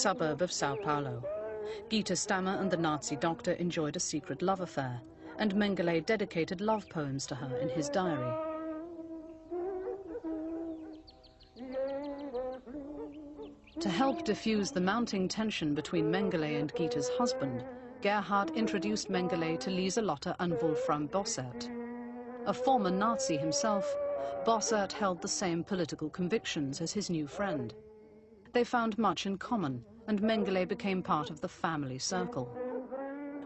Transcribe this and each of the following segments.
suburb of Sao Paulo. Gita Stammer and the Nazi doctor enjoyed a secret love affair, and Mengele dedicated love poems to her in his diary. To help diffuse the mounting tension between Mengele and Gita's husband, Gerhard introduced Mengele to Lieselotte and Wolfram Bossert. A former Nazi himself, Bossert held the same political convictions as his new friend. They found much in common, and Mengele became part of the family circle.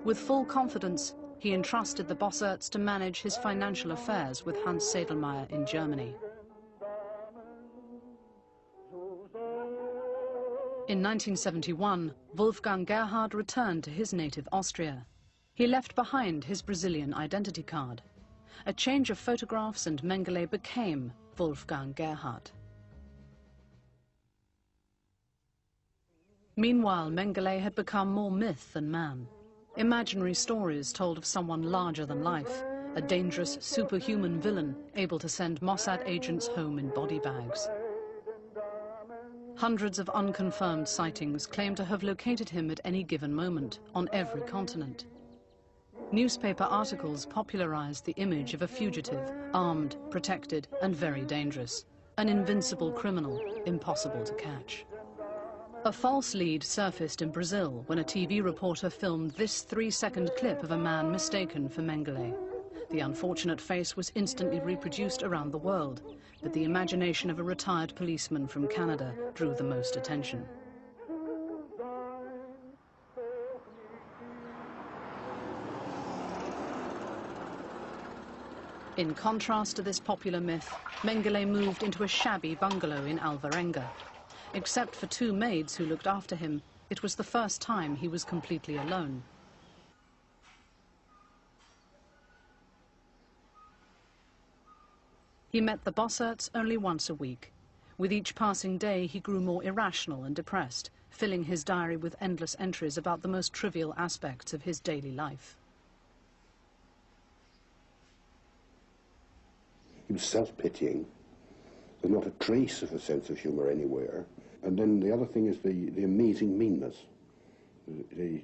With full confidence, he entrusted the Bosserts to manage his financial affairs with Hans Sedlmayr in Germany. In 1971, Wolfgang Gerhard returned to his native Austria. He left behind his Brazilian identity card. A change of photographs and Mengele became Wolfgang Gerhard. Meanwhile, Mengele had become more myth than man. Imaginary stories told of someone larger than life, a dangerous superhuman villain able to send Mossad agents home in body bags. Hundreds of unconfirmed sightings claim to have located him at any given moment, on every continent. Newspaper articles popularized the image of a fugitive, armed, protected, and very dangerous. An invincible criminal, impossible to catch. A false lead surfaced in Brazil when a TV reporter filmed this 3-second clip of a man mistaken for Mengele. The unfortunate face was instantly reproduced around the world, but the imagination of a retired policeman from Canada drew the most attention. In contrast to this popular myth, Mengele moved into a shabby bungalow in Alvarenga. Except for 2 maids who looked after him, it was the first time he was completely alone. He met the Bosserts only once a week. With each passing day, he grew more irrational and depressed, filling his diary with endless entries about the most trivial aspects of his daily life. He was self-pitying. There's not a trace of a sense of humour anywhere. And then the other thing is the amazing meanness. The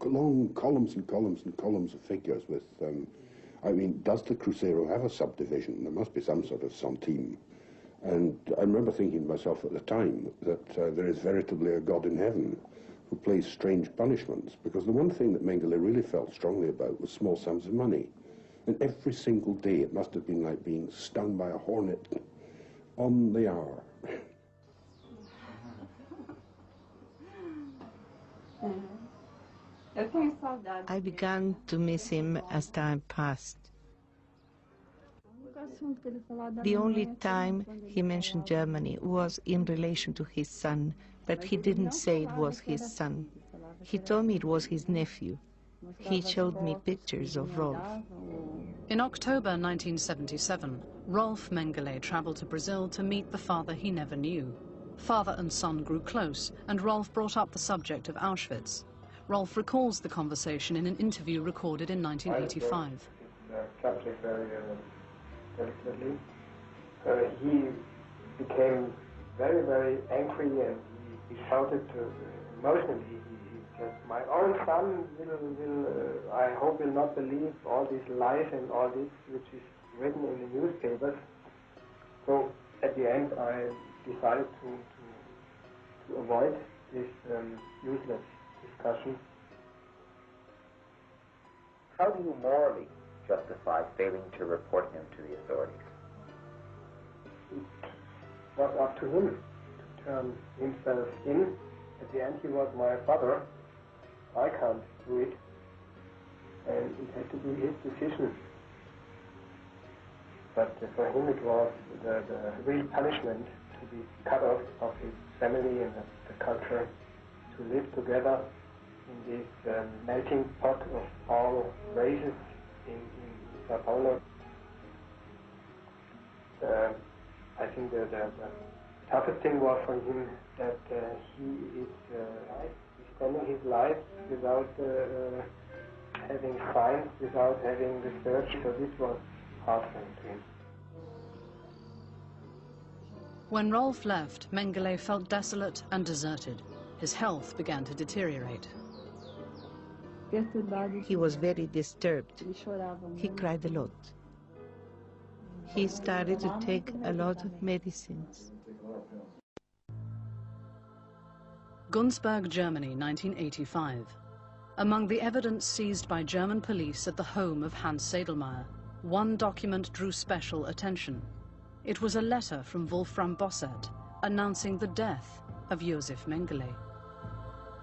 long columns and columns and columns of figures with, I mean, does the Cruzeiro have a subdivision? There must be some sort of centime. And I remember thinking to myself at the time that there is veritably a God in heaven who plays strange punishments, because the one thing that Mengele really felt strongly about was small sums of money. And every single day it must have been like being stung by a hornet on the hour. I began to miss him as time passed. The only time he mentioned Germany was in relation to his son, but he didn't say it was his son. He told me it was his nephew. He showed me pictures of Rolf. In October 1977, Rolf Mengele traveled to Brazil to meet the father he never knew. Father and son grew close, and Rolf brought up the subject of Auschwitz. Rolf recalls the conversation in an interview recorded in 1985. Subject very delicately. He became very, very angry, and he shouted emotionally. He said, "My own son will I hope will not believe all these lies and all this which is written in the newspapers." So at the end, I decided to avoid this useless discussion. How do you morally justify failing to report him to the authorities? It was up to him to turn himself in. At the end, he was my father. I can't do it. And it had to be his decision. But for him, it was the real punishment to be cut off of his family and the culture, to live together in this melting pot of all races in Sao Paulo. I think the toughest thing was for him that he is spending his life without having science, without having research, so this was hard for him. When Rolf left, Mengele felt desolate and deserted. his health began to deteriorate. He was very disturbed. He cried a lot. He started to take a lot of medicines. Günzburg, Germany, 1985. Among the evidence seized by German police at the home of Hans Sedlmayr, one document drew special attention. It was a letter from Wolfram Bossert announcing the death of Josef Mengele.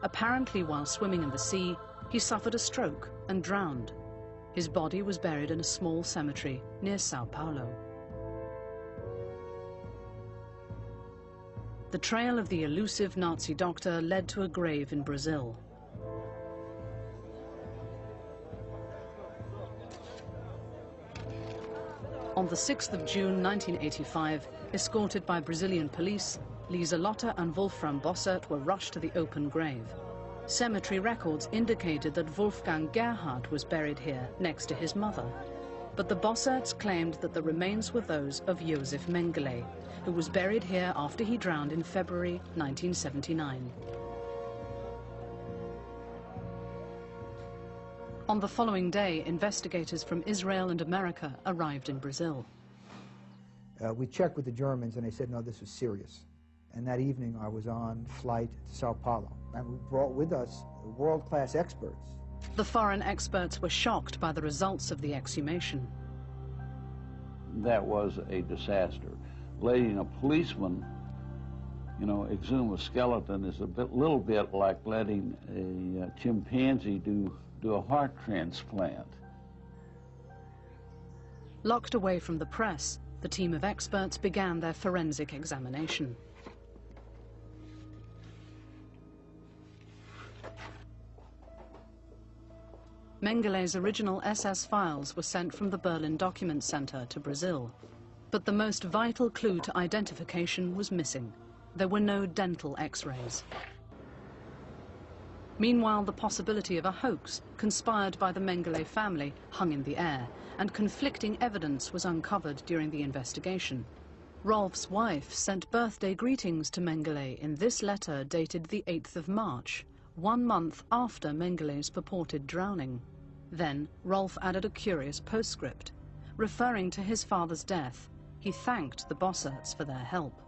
Apparently, while swimming in the sea, he suffered a stroke and drowned. His body was buried in a small cemetery near Sao Paulo. The trail of the elusive Nazi doctor led to a grave in Brazil. On the 6th of June 1985, escorted by Brazilian police, Lieselotte and Wolfram Bossert were rushed to the open grave. Cemetery records indicated that Wolfgang Gerhard was buried here next to his mother. But the Bosserts claimed that the remains were those of Josef Mengele, who was buried here after he drowned in February 1979. On the following day, investigators from Israel and America arrived in Brazil. We checked with the Germans and they said, no, this was serious. And that evening I was on flight to Sao Paulo. And we brought with us world-class experts. The foreign experts were shocked by the results of the exhumation. That was a disaster. Letting a policeman, exhume a skeleton is little bit like letting a chimpanzee do a heart transplant. Locked away from the press, the team of experts began their forensic examination. Mengele's original SS files were sent from the Berlin Document Center to Brazil. But the most vital clue to identification was missing. There were no dental X-rays. Meanwhile, the possibility of a hoax conspired by the Mengele family hung in the air, and conflicting evidence was uncovered during the investigation. Rolf's wife sent birthday greetings to Mengele in this letter dated the 8th of March, 1 month after Mengele's purported drowning. Then Rolf added a curious postscript. Referring to his father's death, he thanked the Bosserts for their help.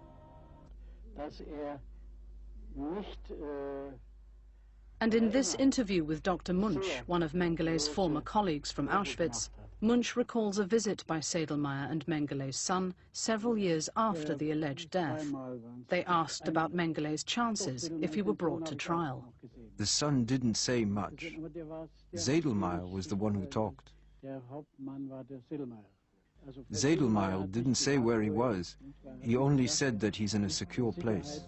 And in this interview with Dr. Munch, one of Mengele's former colleagues from Auschwitz, Munch recalls a visit by Sedlmayr and Mengele's son several years after the alleged death. They asked about Mengele's chances if he were brought to trial. The son didn't say much. Sedlmayr was the one who talked. Sedlmayr didn't say where he was. He only said that he's in a secure place.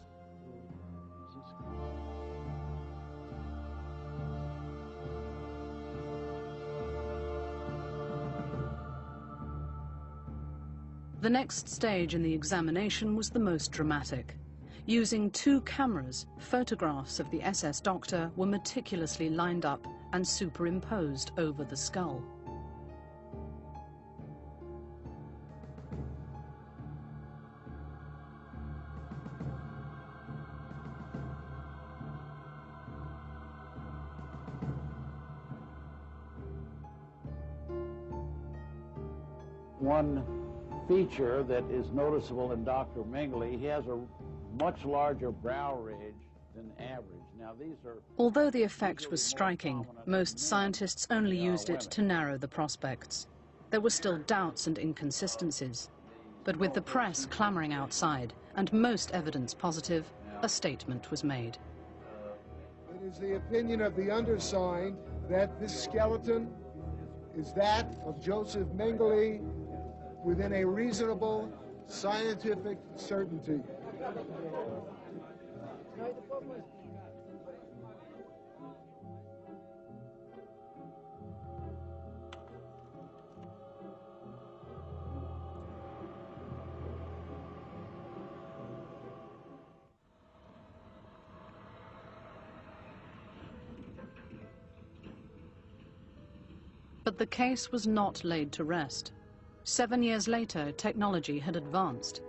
The next stage in the examination was the most dramatic. Using 2 cameras, photographs of the SS doctor were meticulously lined up and superimposed over the skull. One feature that is noticeable in Dr. Mengele, he has a much larger brow ridge than average. Now these are... Although the effect was striking, most scientists only used it to narrow the prospects. There were still doubts and inconsistencies. But with the press clamoring outside and most evidence positive, a statement was made. It is the opinion of the undersigned that this skeleton is that of Josef Mengele within a reasonable scientific certainty. But the case was not laid to rest. 7 years later, technology had advanced.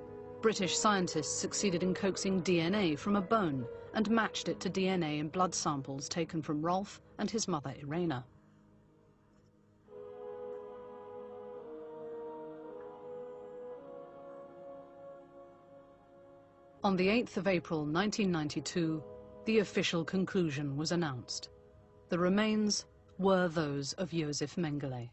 British scientists succeeded in coaxing DNA from a bone and matched it to DNA in blood samples taken from Rolf and his mother Irena. On the 8th of April 1992, the official conclusion was announced. The remains were those of Josef Mengele.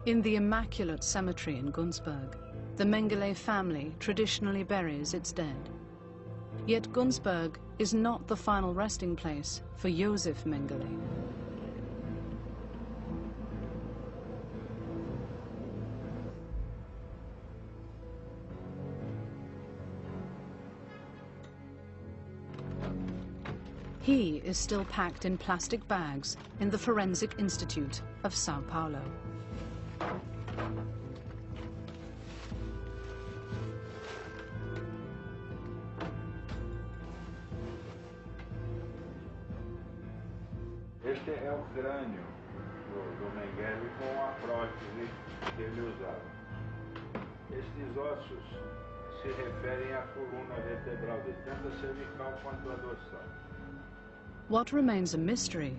In the Immaculate Cemetery in Günzburg, the Mengele family traditionally buries its dead. Yet Günzburg is not the final resting place for Josef Mengele. He is still packed in plastic bags in the Forensic Institute of Sao Paulo. Este é o crânio do Mengele com a prótese que ele usava. Estes ossos se referem à coluna vertebral dele, tanto a cervical quanto a dorsal. What remains a mystery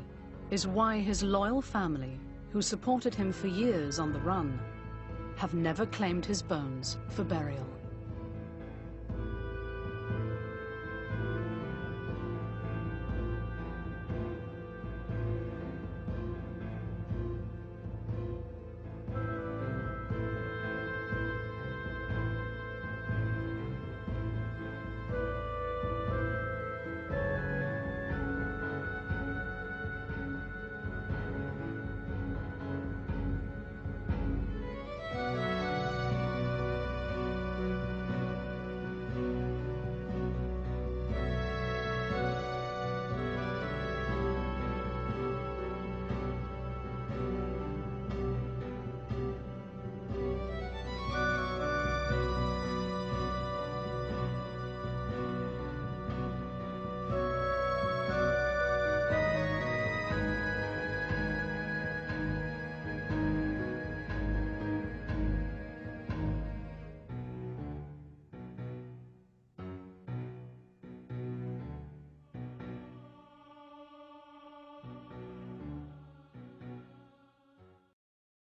is why his loyal family, who supported him for years on the run, have never claimed his bones for burial.